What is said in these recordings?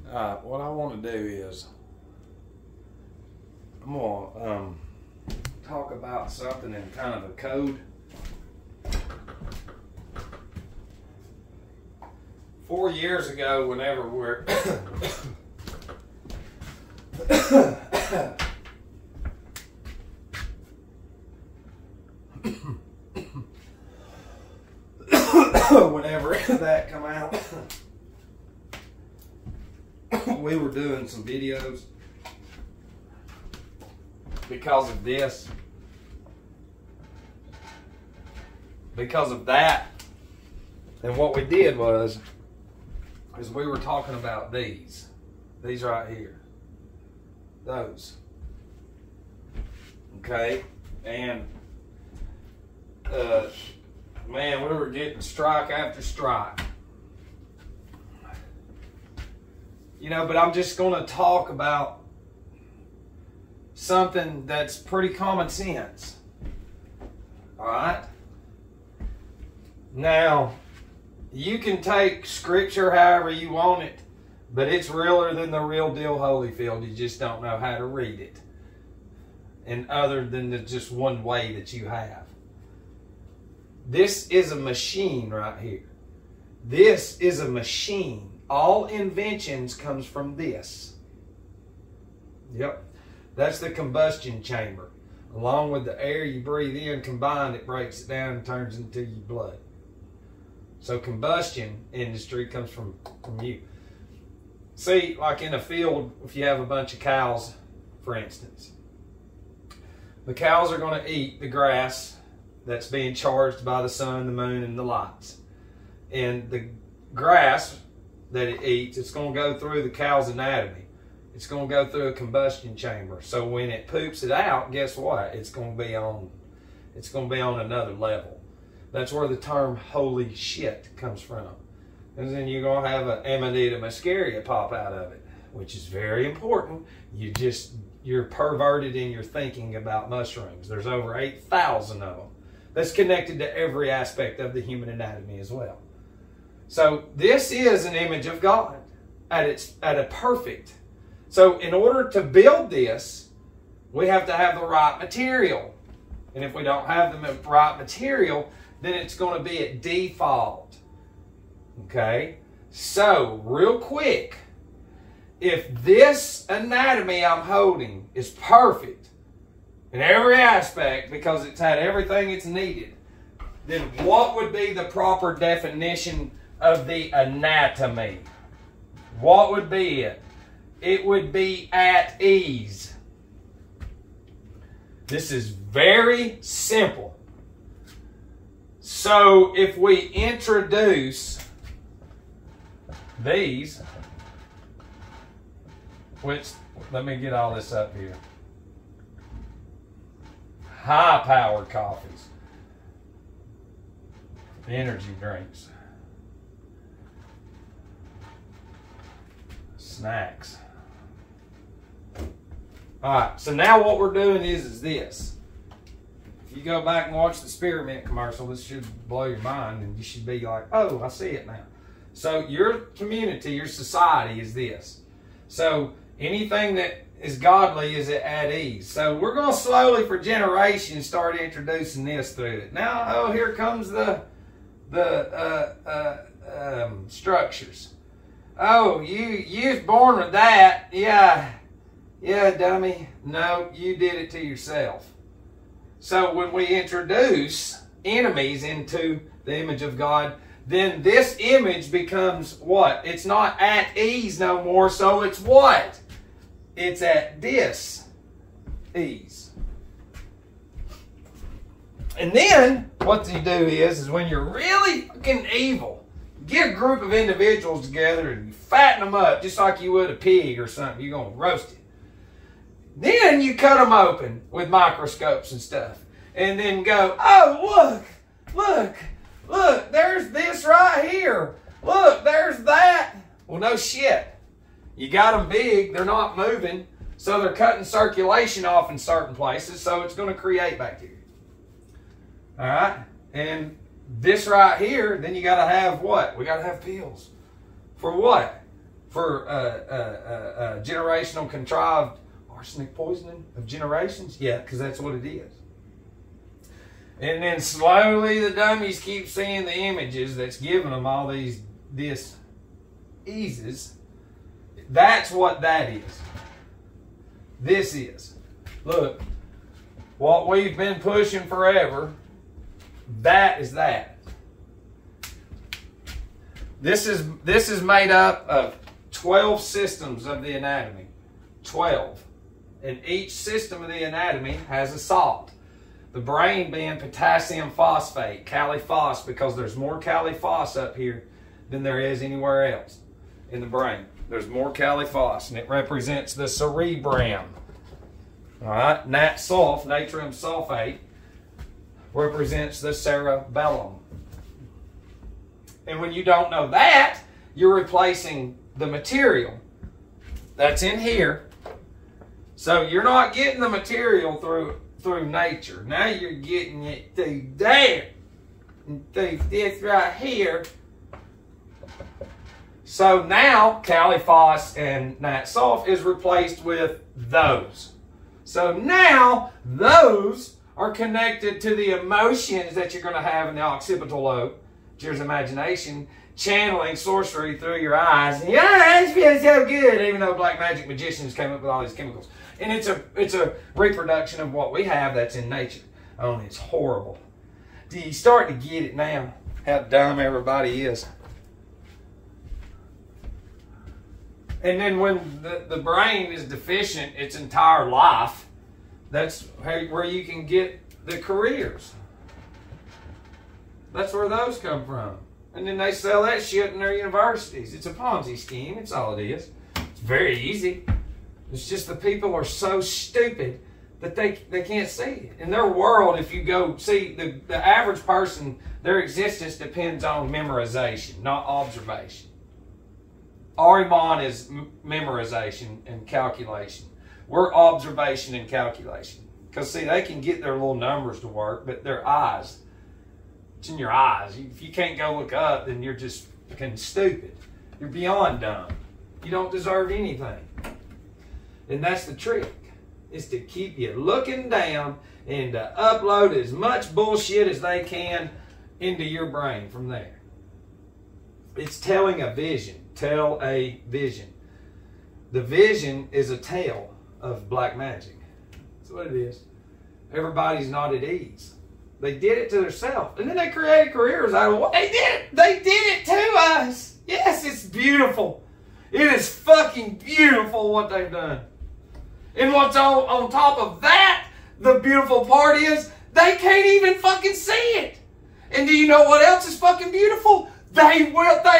What I want to do is I'm going to talk about something in kind of a code. 4 years ago, whenever we're whenever that come out, we were doing some videos because of this, because of that, and what we did was we were talking about these right here, those, okay, and man, we were getting strike after strike. You know, but I'm just going to talk about something that's pretty common sense. All right? Now, you can take scripture however you want it, but it's realer than the real deal Holyfield. You just don't know how to read it. And other than the just one way that you have. This is a machine right here. This is a machine. All inventions comes from this. Yep. That's the combustion chamber. Along with the air you breathe in combined, it breaks it down and turns into your blood. So combustion industry comes from you. See, like in a field, if you have a bunch of cows, for instance, the cows are going to eat the grass that's being charged by the sun, the moon, and the lights. And the grass that it eats, it's going to go through the cow's anatomy. It's going to go through a combustion chamber. So when it poops it out, guess what? It's going to be on another level. That's where the term holy shit comes from. And then you're going to have an Amanita muscaria pop out of it, which is very important. You're perverted in your thinking about mushrooms. There's over 8,000 of them. That's connected to every aspect of the human anatomy as well. So this is an image of God at a perfect. So in order to build this, we have to have the right material. And if we don't have the right material, then it's going to be at default. Okay? So, real quick, if this anatomy I'm holding is perfect in every aspect because it's had everything it's needed, then what would be the proper definition of the anatomy? What would be it? It would be at ease. This is very simple. So if we introduce these, which, let me get all this up here. High-powered coffees. Energy drinks. Snacks. Alright, so now what we're doing is this. If you go back and watch the Spearmint commercial, this should blow your mind and you should be like, oh, I see it now. So your community, your society is this. So anything that is godly is at ease. So we're going to slowly, for generations, start introducing this through it. Now, oh, here comes the structures. Oh, you was born with that. Yeah, dummy. No, you did it to yourself. So when we introduce enemies into the image of God, then this image becomes what? It's not at ease no more, so it's what? It's at dis-ease. And then what you do is when you're really fucking evil, get a group of individuals together and you fatten them up just like you would a pig or something. You're going to roast it. Then you cut them open with microscopes and stuff. And then go, oh, look, there's this right here. Look, there's that. Well, no shit. You got them big. They're not moving. So they're cutting circulation off in certain places. So it's going to create bacteria. All right? And this right here, then you got to have what? We got to have pills. For what? for generational contrived arsenic poisoning of generations? Yeah, because that's what it is. And then slowly the dummies keep seeing the images that's giving them all these diseases. That's what that is. This is. Look, what we've been pushing forever, that is that. This is made up of 12 systems of the anatomy. 12. And each system of the anatomy has a salt. The brain being potassium phosphate, caliphos, because there's more caliphos up here than there is anywhere else in the brain. There's more caliphos, and it represents the cerebrum. All right, nat sulf, natrium sulfate, represents the cerebellum. And when you don't know that, you're replacing the material that's in here. So you're not getting the material through nature. Now you're getting it through there, through this right here. So now caliphos and nat sulf is replaced with those. So now those are connected to the emotions that you're going to have in the occipital lobe, which is imagination, channeling sorcery through your eyes. Yeah, this feels so good, even though black magic magicians came up with all these chemicals. And it's a reproduction of what we have that's in nature. Oh, and it's horrible. Do you start to get it now? How dumb everybody is. And then when the brain is deficient its entire life, that's where you can get the careers. That's where those come from. And then they sell that shit in their universities. It's a Ponzi scheme. It's all it is. It's very easy. It's just the people are so stupid that they can't see it. In their world, if you go see the average person, their existence depends on memorization, not observation. Ariman is memorization and calculation. We're observation and calculation. Because, see, they can get their little numbers to work, but their eyes, it's in your eyes. If you can't go look up, then you're just fucking stupid. You're beyond dumb. You don't deserve anything. And that's the trick, is to keep you looking down and to upload as much bullshit as they can into your brain from there. It's telling a vision. Tell a vision. The vision is a tale of black magic. That's what it is. Everybody's not at ease. They did it to themselves. And then they created careers out of what they did. They did it to us. Yes, it's beautiful. It is fucking beautiful what they've done. And what's on top of that, the beautiful part is they can't even fucking see it. And do you know what else is fucking beautiful? They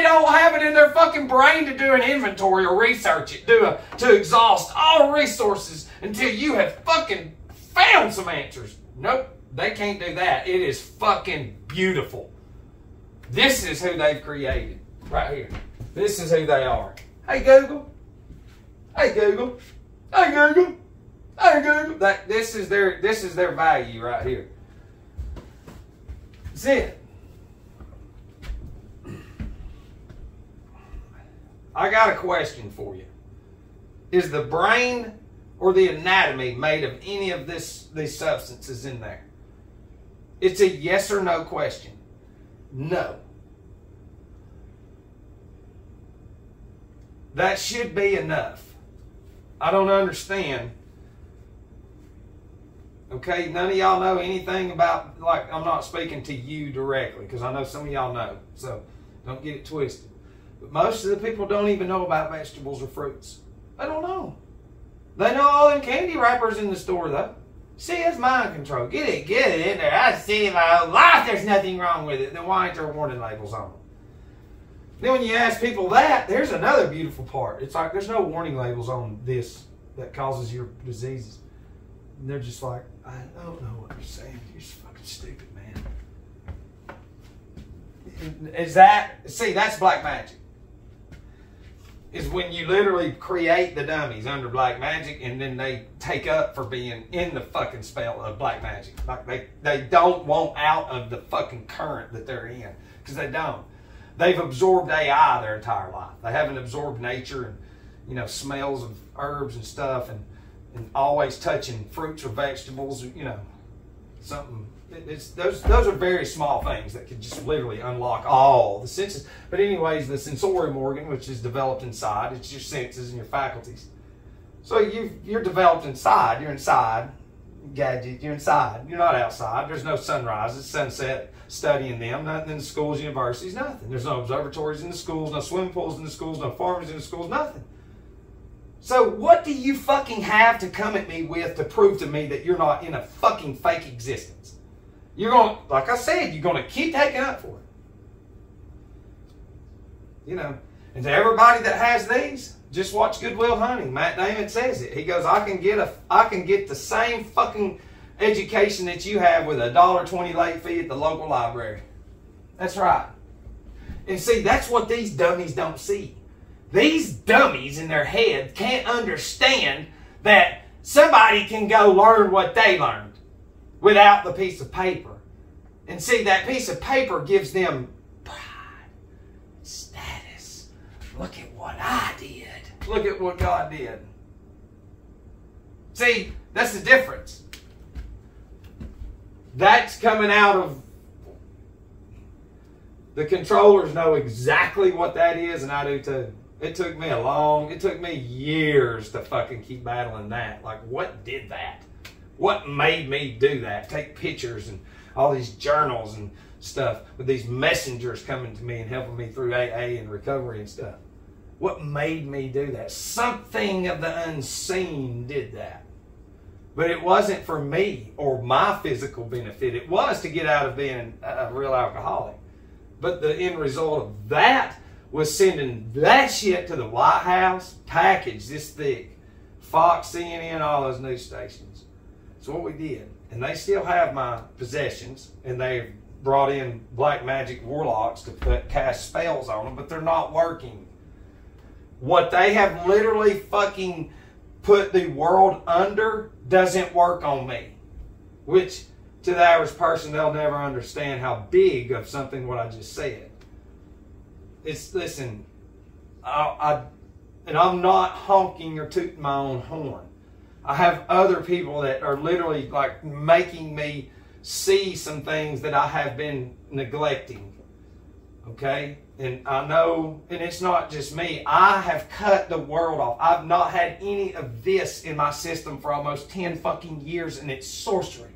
don't have it in their fucking brain to do an inventory or research it, to exhaust all resources until you have fucking found some answers. Nope, they can't do that. It is fucking beautiful. This is who they've created right here. This is who they are. Hey Google. Hey Google. Hey Google. Hey Google. This is their value right here. That's it. I got a question for you. Is the brain or the anatomy made of any of these substances in there? It's a yes or no question. No. That should be enough. I don't understand. Okay, none of y'all know anything about, like, I'm not speaking to you directly because I know some of y'all know, so don't get it twisted. But most of the people don't even know about vegetables or fruits. They don't know. They know all them candy wrappers in the store, though. See, it's mind control. Get it in there. I see in my own life there's nothing wrong with it. Then why aren't there warning labels on them? Then when you ask people that, there's another beautiful part. It's like there's no warning labels on this that causes your diseases. And they're just like, I don't know what you're saying. You're just fucking stupid, man. See, that's black magic. Is when you literally create the dummies under black magic and then they take up for being in the fucking spell of black magic. Like they don't want out of the fucking current that they're in. Because they don't. They've absorbed AI their entire life. They haven't absorbed nature and, you know, smells of herbs and stuff, and always touching fruits or vegetables, you know, something. Those are very small things that could just literally unlock all the senses. But anyways, the sensorium organ, which is developed inside, it's your senses and your faculties. So you're developed inside. You're inside, gadget. You're inside. You're not outside. There's no sunrises, sunset, studying them. Nothing in the schools, universities, nothing. There's no observatories in the schools, no swimming pools in the schools, no farmers in the schools, nothing. So what do you fucking have to come at me with to prove to me that you're not in a fucking fake existence? You're going, like I said, you're going to keep taking up for it. You know, and to everybody that has these, just watch Good Will Hunting. Matt Damon says it. He goes, I can get the same fucking education that you have with a $1.20 late fee at the local library. That's right. And see, that's what these dummies don't see. These dummies in their head can't understand that somebody can go learn what they learned without the piece of paper. And see, that piece of paper gives them pride, status. Look at what I did. Look at what God did. See, that's the difference. That's coming out of... The controllers know exactly what that is, and I do too. It took me years to fucking keep battling that. Like, what did that? What made me do that? Take pictures and all these journals and stuff with these messengers coming to me and helping me through AA and recovery and stuff. What made me do that? Something of the unseen did that. But it wasn't for me or my physical benefit. It was to get out of being a real alcoholic. But the end result of that was sending that shit to the White House, packaged this thick. Fox, CNN, all those news stations. That's what we did. And they still have my possessions, and they've brought in black magic warlocks to cast spells on them, but they're not working. What they have literally fucking put the world under doesn't work on me. Which, to the average person, they'll never understand how big of something what I just said. Listen, and I'm not honking or tooting my own horn. I have other people that are literally like making me see some things that I have been neglecting. Okay? And I know, and it's not just me, I have cut the world off. I've not had any of this in my system for almost 10 fucking years, and it's sorcery.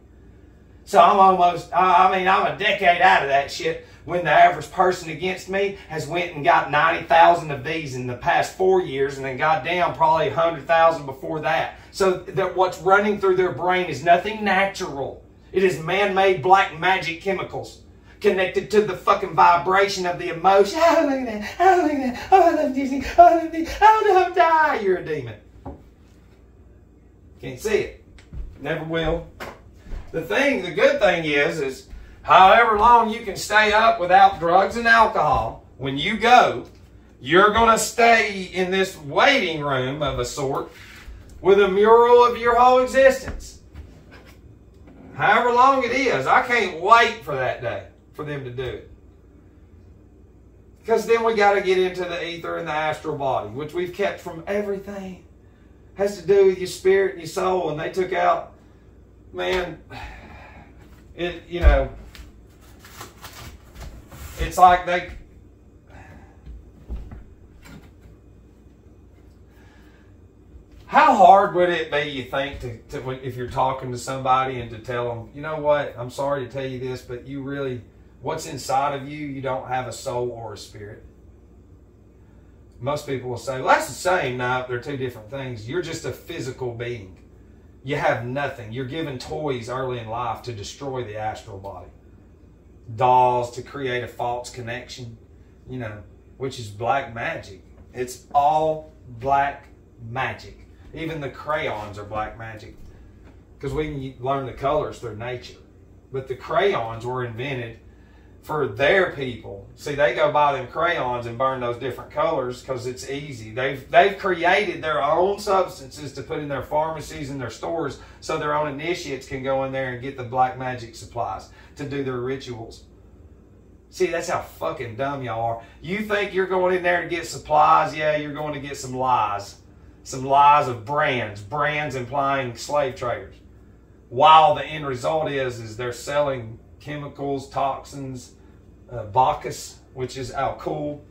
So I'm I'm a decade out of that shit, when the average person against me has went and got 90,000 of these in the past 4 years, and then goddamn probably 100,000 before that. So that what's running through their brain is nothing natural. It is man-made black magic chemicals connected to the fucking vibration of the emotion. Oh, look at that. Oh, look at that. Oh, I love Disney. Oh, I love Disney. Oh, don't die. You're a demon. Can't see it. Never will. The good thing is however long you can stay up without drugs and alcohol, when you go, you're going to stay in this waiting room of a sort with a mural of your whole existence. However long it is, I can't wait for that day for them to do it. Because then we got to get into the ether and the astral body, which we've kept from everything. It has to do with your spirit and your soul, and they took out, man, you know, it's like they... How hard would it be, you think, to if you're talking to somebody and to tell them, you know what, I'm sorry to tell you this, but you really, what's inside of you, you don't have a soul or a spirit. Most people will say, well, that's the same. No, they're two different things. You're just a physical being. You have nothing. You're given toys early in life to destroy the astral body. Dolls to create a false connection, you know, which is black magic. It's all black magic. Even the crayons are black magic, because we learn the colors through nature. But the crayons were invented for their people. See, they go buy them crayons and burn those different colors because it's easy. They've created their own substances to put in their pharmacies and their stores, so their own initiates can go in there and get the black magic supplies to do their rituals. See, that's how fucking dumb y'all are. You think you're going in there to get supplies? Yeah, you're going to get some lies. Some lies of brands. Brands implying slave traders. While the end result is they're selling chemicals, toxins, Bacchus, which is alcohol,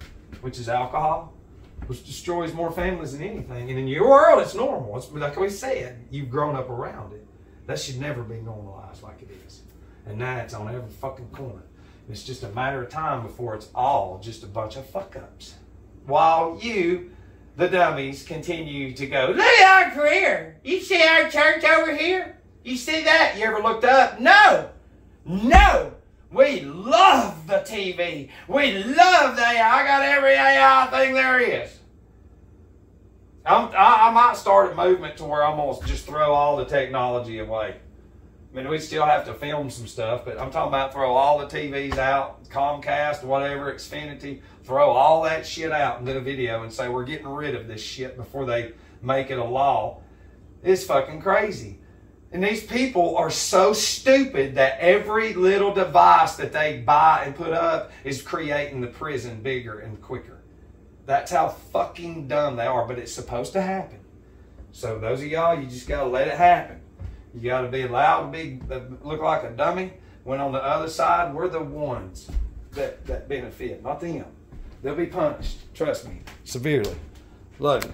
which destroys more families than anything. And in your world, it's normal. It's like we said, you've grown up around it. That should never be normalized like it is. And now it's on every fucking corner. It's just a matter of time before it's all just a bunch of fuck-ups. While you, the dummies, continue to go, look at our career. You see our church over here? You see that? You ever looked up? No. No. We love the TV. We love the AI. I got every AI thing there is. I might start a movement to where I'm going to just throw all the technology away. I mean, we still have to film some stuff, but I'm talking about throw all the TVs out, Comcast, whatever, Xfinity, throw all that shit out and do a video and say we're getting rid of this shit before they make it a law. It's fucking crazy. And these people are so stupid that every little device that they buy and put up is creating the prison bigger and quicker. That's how fucking dumb they are, but it's supposed to happen. So those of y'all, you just got to let it happen. You got to be allowed to look like a dummy. When on the other side, we're the ones that benefit, not them. They'll be punished, trust me, severely. Love you.